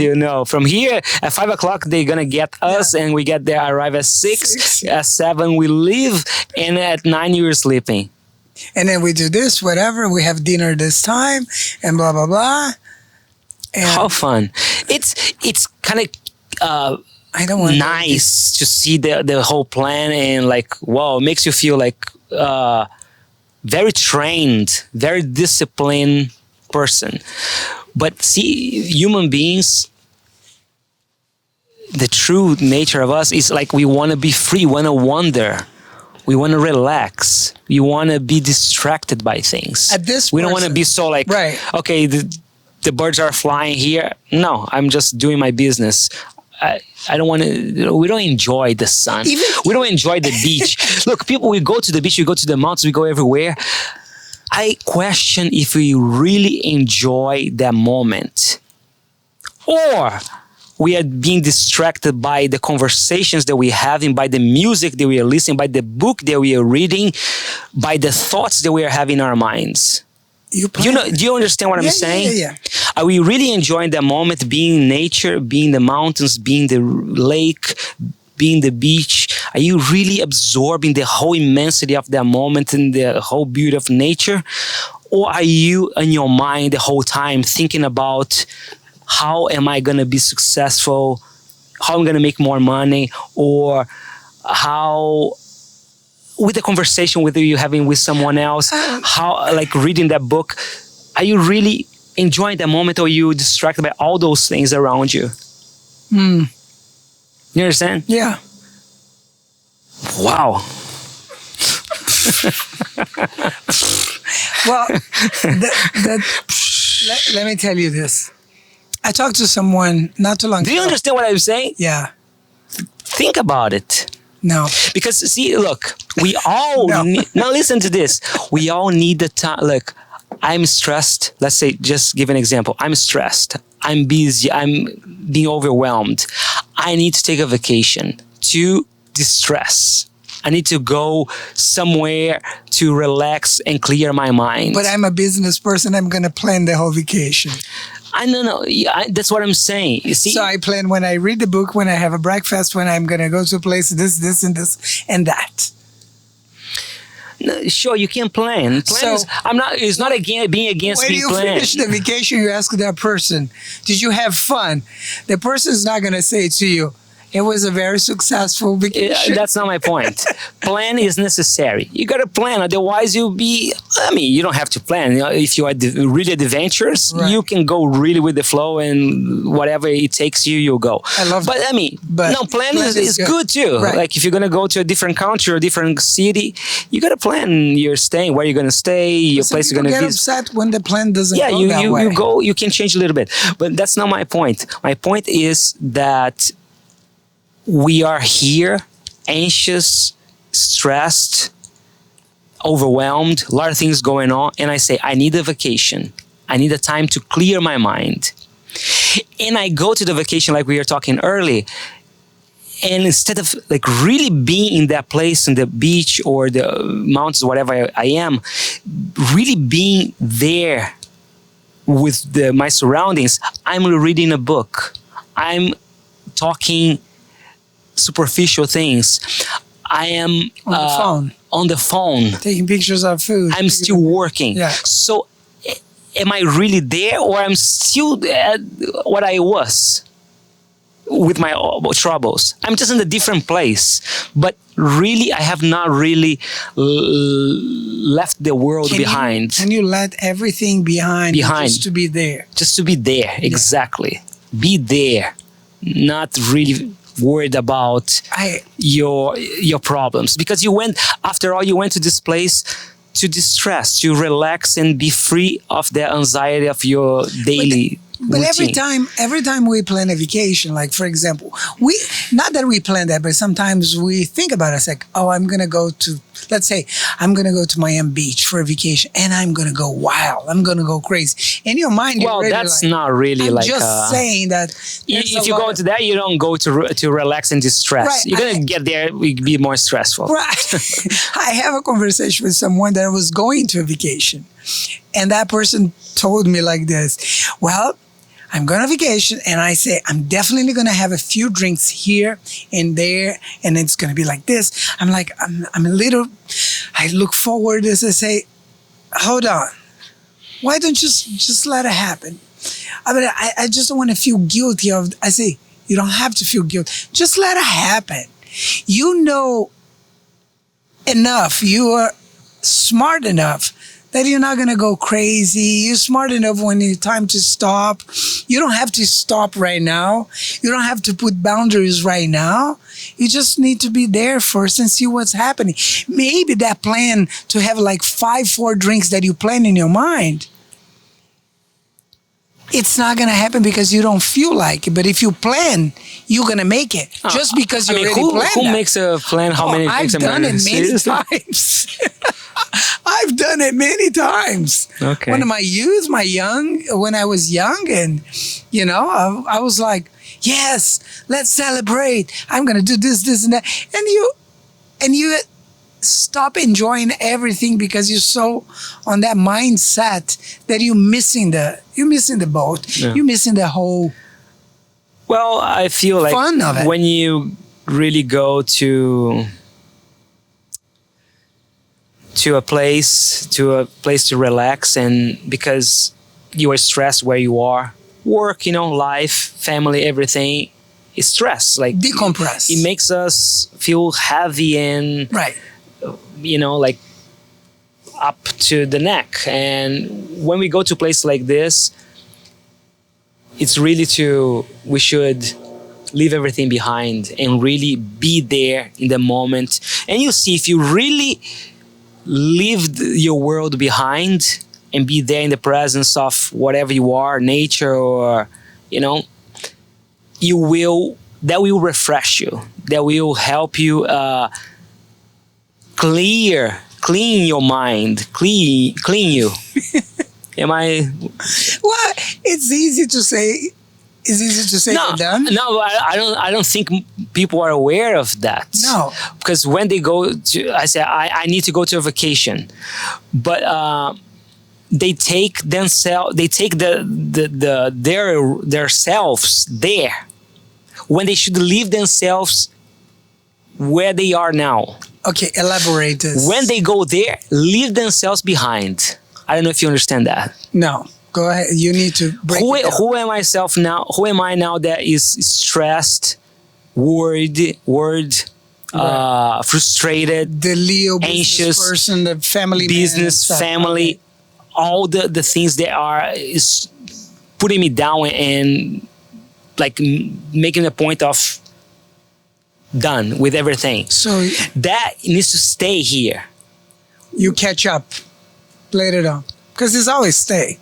from here at 5 o'clock they're gonna get us, and we get there, arrive at 6. At 7 we leave, and at 9 you're sleeping. And then we do this, whatever. We have dinner this time and blah, blah, blah. And How fun! It's kind of I don't want nice to see the whole plan, and like, wow, it makes you feel like very trained, very disciplined person. But see, human beings, the true nature of us is like we want to be free, want to wander, we want to relax, we want to be distracted by things. At this we don't want to person- be so like, Right. okay, the birds are flying here. No, I'm just doing my business. I don't want to. We don't enjoy the sun. We don't enjoy the beach. Look, people, we go to the beach, we go to the mountains, we go everywhere. I question if we really enjoy that moment, or we are being distracted by the conversations that we're having, by the music that we are listening, by the book that we are reading, by the thoughts that we are having in our minds. You Do you understand what I'm saying? Yeah. Are we really enjoying that moment, being in nature, being in the mountains, being the lake, being the beach? Are you really absorbing the whole immensity of that moment and the whole beauty of nature? Or are you in your mind the whole time thinking about how am I going to be successful, how I'm going to make more money, or how, with the conversation with you having with someone else, how, like reading that book, are you really enjoying that moment, or are you distracted by all those things around you? You understand? Yeah. Wow. Well, let me tell you this. I talked to someone not too long ago. Do you understand what I'm saying? Yeah. Think about it. No. Because see, look, we all No. now listen to this. We all need the time. Look, I'm stressed. Let's say, just give an example. I'm stressed. I'm busy. I'm being overwhelmed. I need to take a vacation to distress. I need to go somewhere to relax and clear my mind. But I'm a business person. I'm going to plan the whole vacation. I don't know. That's what I'm saying. You see, So I plan when I read the book, when I have a breakfast, when I'm going to go to a place, this, and this, and that. sure, you can plan. So- I'm not. It's not again being against When being you planned. finish the vacation, you ask that person, did you have fun? The person's not going to say to you, it was a very successful vacation. That's not my point. Plan is necessary. You got to plan, otherwise you'll be. I mean, you don't have to plan. You know, if you are really adventurous, Right. you can go really with the flow, and whatever it takes you, you'll go. I love But that. I mean, But no, plan plan is is good. good too. Right. Like if you're gonna go to a different country or a different city, you got to plan your staying, where you're gonna stay, your Some place you're people gonna get visit. upset when the plan doesn't Yeah, go that way. you go, you can change a little bit, but that's not my point. My point is that we are here anxious, stressed, overwhelmed, a lot of things going on, and I say I need a vacation. I need a time to clear my mind. And I go to the vacation like we were talking early, and instead of like really being in that place, in the beach or the mountains, whatever I am, really being there with my surroundings, I'm reading a book. I'm talking superficial things. I am On the phone. on the phone. Taking pictures of food. I'm still working. Yeah. So am I really there, or I'm still at what I was with my troubles? I'm just in a different place. But really, I have not really left the world behind. Can you let everything behind just to be there? Just to be there, exactly. Be there. Not really worried about I your problems, because you went, after all, you went to this place to distress, to relax and be free of the anxiety of your daily But routine. every time we plan a vacation, like for example, we not that we plan that, but sometimes we think about it. It's like, oh, I'm gonna go to, let's say, I'm gonna go to Miami Beach for a vacation, and I'm gonna go wild. I'm gonna go crazy. In your mind, you're Well, already that's like, not really I'm like just saying that. there's if a you lot go of- to that, you don't go to relax and distress. Right, You're gonna get there, it be more stressful. Right. I have a conversation with someone that was going to a vacation, and that person told me like this: well, I'm going on vacation, and I say, I'm definitely going to have a few drinks here and there, and it's going to be like this. I'm like, I'm a little, I look forward as I say, hold on. Why don't you just let it happen? I mean, I just don't want to feel guilty of, I say, you don't have to feel guilty. Just let it happen. You know enough, you are smart enough that you're not going to go crazy. You're smart enough when it's time to stop. You don't have to stop right now. You don't have to put boundaries right now. You just need to be there first and see what's happening. Maybe that plan to have like 4 drinks that you plan in your mind, it's not going to happen because you don't feel like it. But if you plan, you're going to make it. Just because you already planned who that. makes a plan? How many I've drinks I'm done gonna it many seriously? times. I've done it many times. Okay. When when I was young, and I was like, yes, let's celebrate. I'm gonna do this, and that, and you stop enjoying everything because you're so on that mindset that you're missing the boat. Yeah. You're missing the whole. Well, I feel like Fun of it. when you really go to a place to relax, and because you are stressed where you are, work, life, family, everything is stress. Like Decompress. it makes us feel heavy and Right. like up to the neck. And when we go to a place like this, it's really we should leave everything behind and really be there in the moment. And you see, if you really leave your world behind and be there in the presence of whatever you are, nature, or that will refresh you, that will help you clean your mind, clean you. Am I? Well, it's easy to say. It's easy to say than done. No, I don't think people are aware of that. No. Because when they go to, I say, I need to go to a vacation, but they take themselves, they take their selves there, when they should leave themselves where they are now. Okay, elaborate this. When they go there, leave themselves behind. I don't know if you understand that. No, go ahead. You need to break it down. Who am I now that is stressed, worried, frustrated, The Leo business anxious, person, the family man and business, stuff. family, all the things that is putting me down and like making a point of done with everything. So That needs to stay here. you catch up later on. Because it's always stay.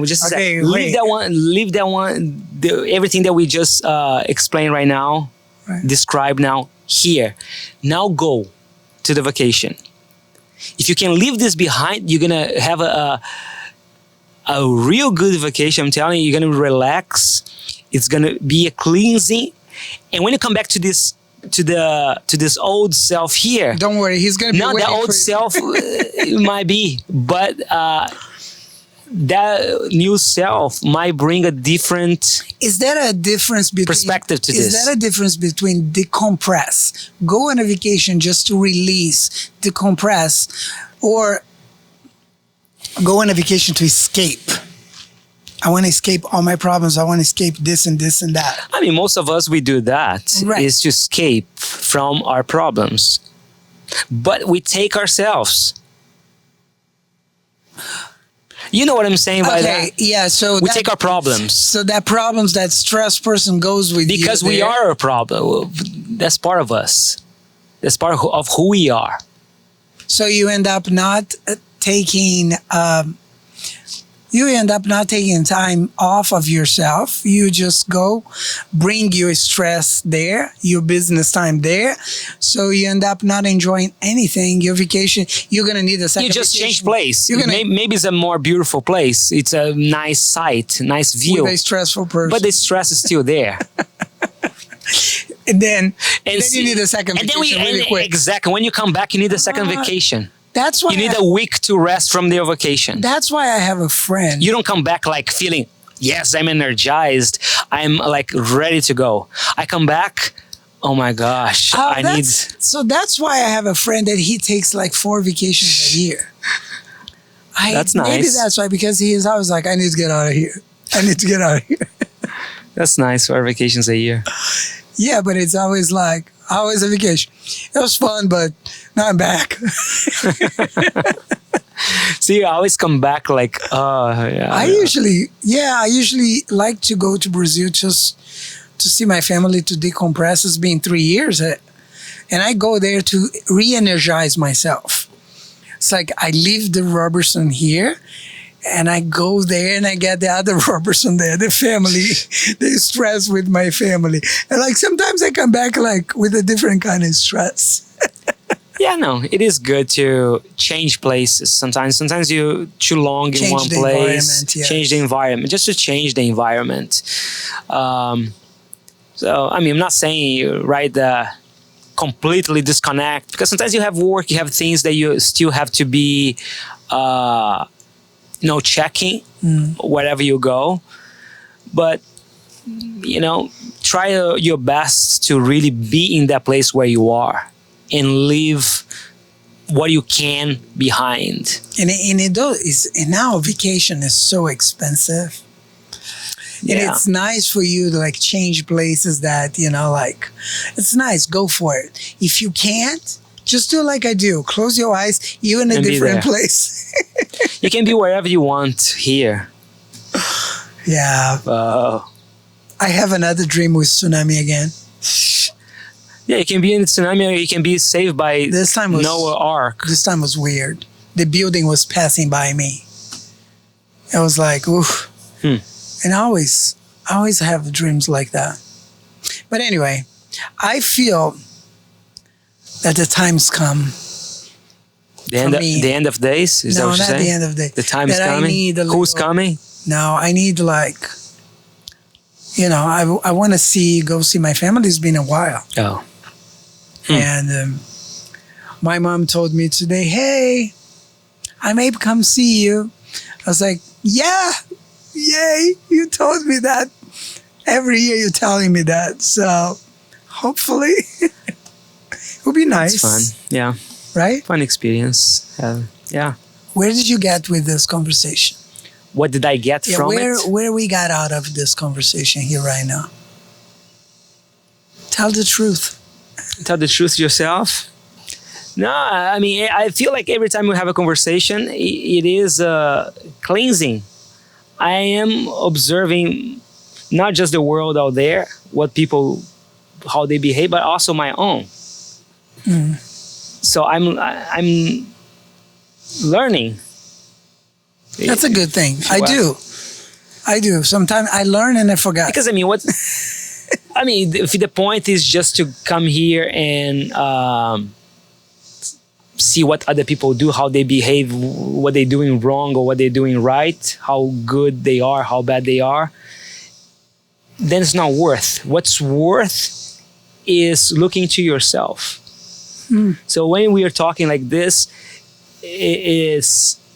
Just Okay, leave wait. that one, everything that we just explained right now, Right. describe now here. Now go to the vacation. If you can leave this behind, you're gonna have a real good vacation. I'm telling you, you're gonna relax. It's gonna be a cleansing, and when you come back to this old self here, Don't worry, he's going to be now the waiting old for you. self might be, but that new self might bring a different Is there a difference between perspective to Is this. there a difference between decompress, go on a vacation just to release, decompress, or go on a vacation to escape? I want to escape all my problems. I want to escape this and this and that. I mean, most of us, we do that, Right. is to escape from our problems. But we take ourselves. You know what I'm saying by Okay, that? yeah. So We take our problems So that problems, that stress person goes with you because we there. are a problem. That's part of us. That's part of who we are. So you end up not taking. You end up not taking time off of yourself. You just go, bring your stress there, your business time there. So you end up not enjoying anything. Your vacation, you're gonna need a second. You just vacation change place. You're gonna Maybe it's a more beautiful place. It's a nice sight, nice view. with a stressful person. But the stress is still there. and then And you need a second vacation really quick. Exactly. When you come back, you need a second vacation. That's why You need a week to rest from your vacation. That's why I have a friend. You don't come back like feeling, yes, I'm energized. I'm like ready to go. I come back, oh my gosh, I need. So that's why I have a friend that he takes like 4 vacations a year. That's Maybe nice. that's why, because he is always like, I need to get out of here. I need to get out of here. That's nice for vacations a year. Yeah, but it's always like, always a vacation. It was fun, but now I'm back. See, I always come back like, yeah. I usually like to go to Brazil just to see my family, to decompress. It's been 3 years. And I go there to re-energize myself. It's like I leave the Robertson here and I go there and I get the other Robertson there, the family, the stress with my family. And like sometimes I come back like with a different kind of stress. Yeah, no, it is good to change places. Sometimes you too long in Change one the place. environment, yes. Change the environment, just to change the environment. So, I mean, I'm not saying you completely disconnect, because sometimes you have work, you have things that you still have to be, checking wherever you go. But, try your best to really be in that place where you are and leave what you can behind. And now vacation is so expensive. And Yeah. it's nice for you to like change places that, like it's nice, go for it. If you can't, just do like I do. Close your eyes, you're in a And be different there. place. You can be wherever you want here. Yeah. I have another dream with tsunami again. Yeah, you can be in the tsunami, or you can be saved by This time was Noah Ark. This time was weird. The building was passing by me. It was like, oof. And I always have dreams like that. But anyway, I feel that the time's come. me. The end of days? Is that No, what you're not saying? the end of the day. The time is That I coming? need a Who's little- coming? No, I need like, I want to go see my family. It's been a while. Oh. And my mom told me today, hey, I may come see you. I was like, yeah, yay, you told me that. Every year you're telling me that. So hopefully it'll be nice. It's fun. Yeah. Right? Fun experience. Yeah. Where did you get with this conversation? What did I get from it? Where we got out of this conversation here right now? Tell the truth. Tell the truth to yourself. No, I mean, I feel like every time we have a conversation, it is cleansing. I am observing not just the world out there, what people, how they behave, but also my own. So I'm learning. That's a good thing. Sure. I do. Sometimes I learn and I forgot. Because if the point is just to come here and see what other people do, how they behave, what they're doing wrong or what they're doing right, how good they are, how bad they are, then it's not worth. What's worth is looking to yourself. So when we are talking like this,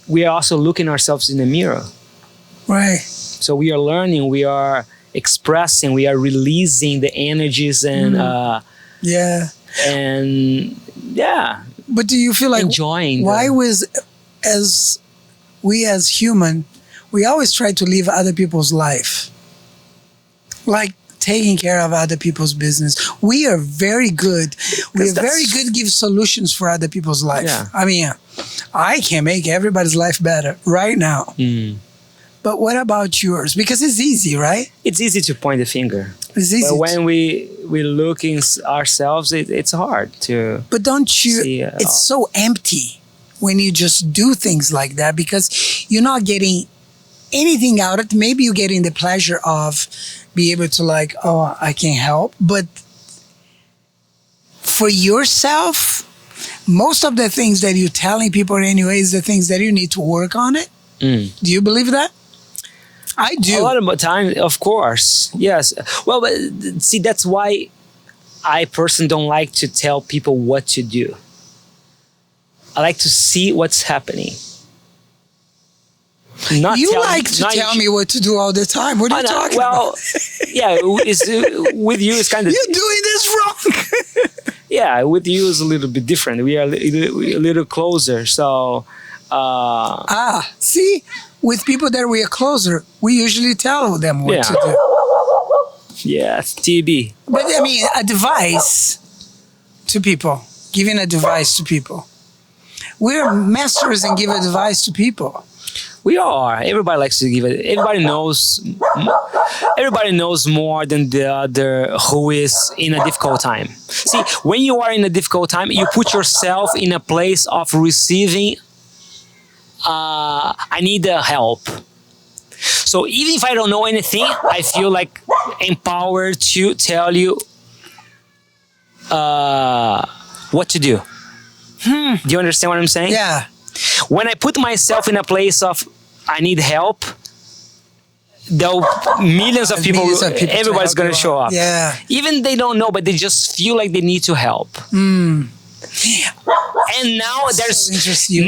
we are also looking ourselves in the mirror. Right. So we are learning, we are expressing, we are releasing the energies and Yeah. But do you feel like enjoying why them. as human, we always try to live other people's life, like taking care of other people's business. We are very good. We are very good give solutions for other people's life. Yeah. I mean, I can make everybody's life better right now. But what about yours? Because it's easy, right? It's easy to point the finger. It's easy. But when we look in ourselves, it's hard to But don't you? see. It's so empty when you just do things like that because you're not getting anything out of it. Maybe you're getting the pleasure of be able to like, oh, I can help. But for yourself, most of the things that you're telling people anyway is the things that you need to work on it. Do you believe that? I do. A lot of time, of course. Yes. Well, but see, that's why I personally don't like to tell people what to do. I like to see what's happening. Not You tell- like to not- tell me what to do all the time. What are you talking well, about? yeah, with you it's kind of You're doing this wrong. yeah. With you is a little bit different. We are a little closer, so See, with people that we are closer, we usually tell them what Yeah. to do. yes, TB. But I mean, advice to people, giving advice to people. We're masters in giving advice to people. We are. Everybody likes to give it. Everybody knows. Everybody knows more than the other who is in a difficult time. See, when you are in a difficult time, you put yourself in a place of receiving. I need the help. So even if I don't know anything, I feel like empowered to tell you what to do. Do you understand what I'm saying? Yeah. When I put myself in a place of I need help, millions of people, Millions of people to everybody's help going you to show out. up. Yeah. Even they don't know, but they just feel like they need to help. And now there's so interesting.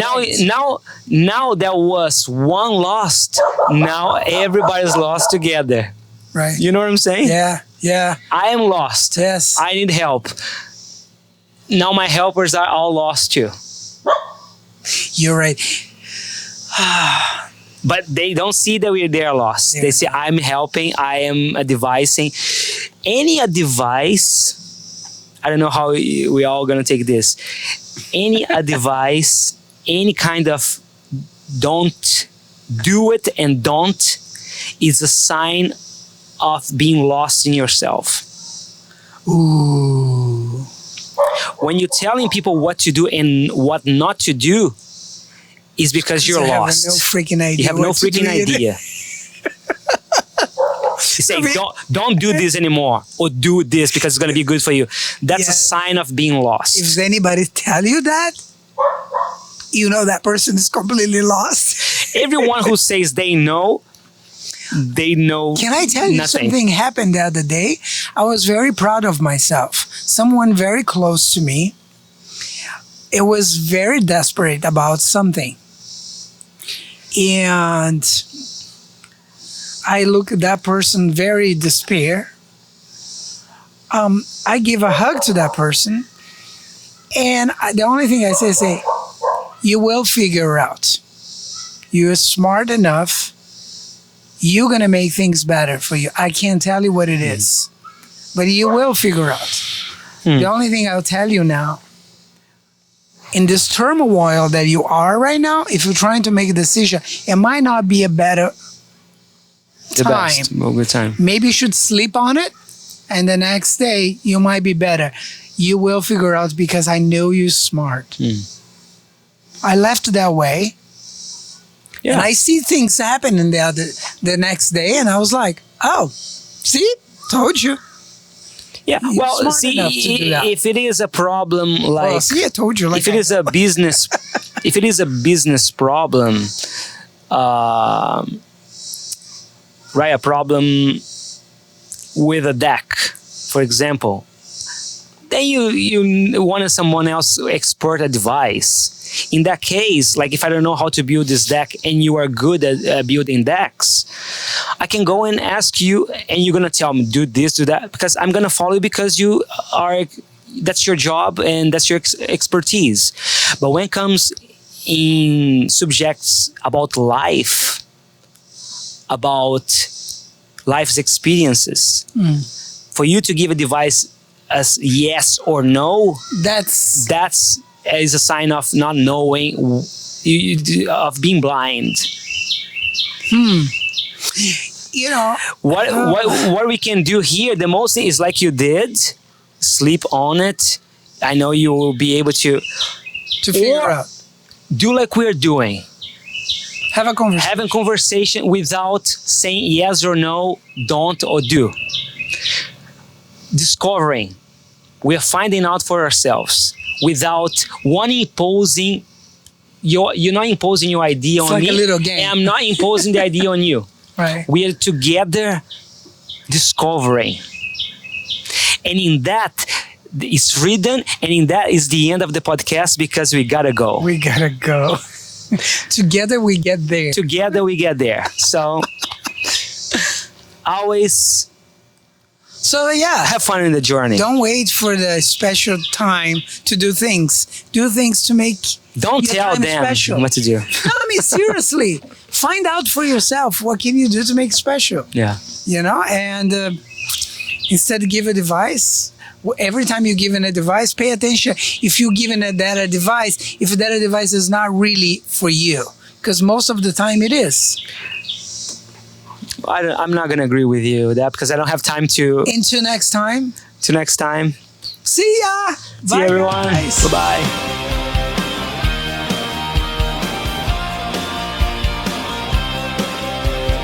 now there was one lost. Now everybody's lost together. Right. You know what I'm saying? Yeah. Yeah. I am lost. Yes. I need help. Now my helpers are all lost too. You're right. But they don't see that they're lost. Yeah. They say, I'm helping, I am advising. Any advice, I don't know how we all gonna take this. Any advice, any kind of don't do it and don't is a sign of being lost in yourself. Ooh. When you're telling people what to do and what not to do, is because you're I have lost. no freaking idea. You have no what to freaking do either. idea. You say, don't do this anymore, or do this because it's gonna be good for you. That's a Yeah. sign of being lost. If anybody tell you that, you know that person is completely lost. Everyone who says they know Can I tell you nothing. something happened the other day? I was very proud of myself. Someone very close to me, it was very desperate about something. And I look at that person very despair. I give a hug to that person. And the only thing I say, you will figure out. You're smart enough. You're going to make things better for you. I can't tell you what it is, but you will figure out. The only thing I'll tell you now, in this turmoil that you are right now, if you're trying to make a decision, it might not be a better the time. best. Well, good time. Maybe you should sleep on it, and the next day you might be better. You will figure out because I know you're smart. I left that way. Yeah. And I see things happening the next day, and I was like, "Oh, see, told you." Yeah. You're Well, smart see, enough to do that. if it is a problem like Well, see, I told you. Like if it is a business, if it is a business problem, right? A problem with a deck, for example, then you wanted someone else expert advice. In that case, like if I don't know how to build this deck and you are good at building decks, I can go and ask you, and you're gonna tell me do this, do that, because I'm gonna follow you because you are. That's your job and that's your expertise. But when it comes in subjects about life, about life's experiences, for you to give a device as yes or no, that's that's is a sign of not knowing, of being blind. You know, What we can do here, the most thing is like you did, sleep on it. I know you will be able to figure Or- out. do like we're doing. Have a conversation. Having conversation without saying yes or no, don't or do. Discovering. We're finding out for ourselves without one imposing you're not imposing your idea It's on like me. a little game. And I'm not imposing the idea on you. Right. We are together discovering. And in that is freedom, and in that is the end of the podcast because we gotta go. We gotta go. Together we get there. Together we get there. So always So yeah, have fun in the journey. don't wait for the special time to do things. Do things to make Don't your tell time them special. what to do. No, I mean seriously. Find out for yourself what can you do to make it special. Yeah. You know, and instead of give advice, every time you're given a device, pay attention. If you're given that advice, if that advice is not really for you, because most of the time it is. I'm not gonna agree with you with that because I don't have time to. Until next time, To next time. see ya. See you, everyone. guys. Bye bye.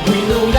We know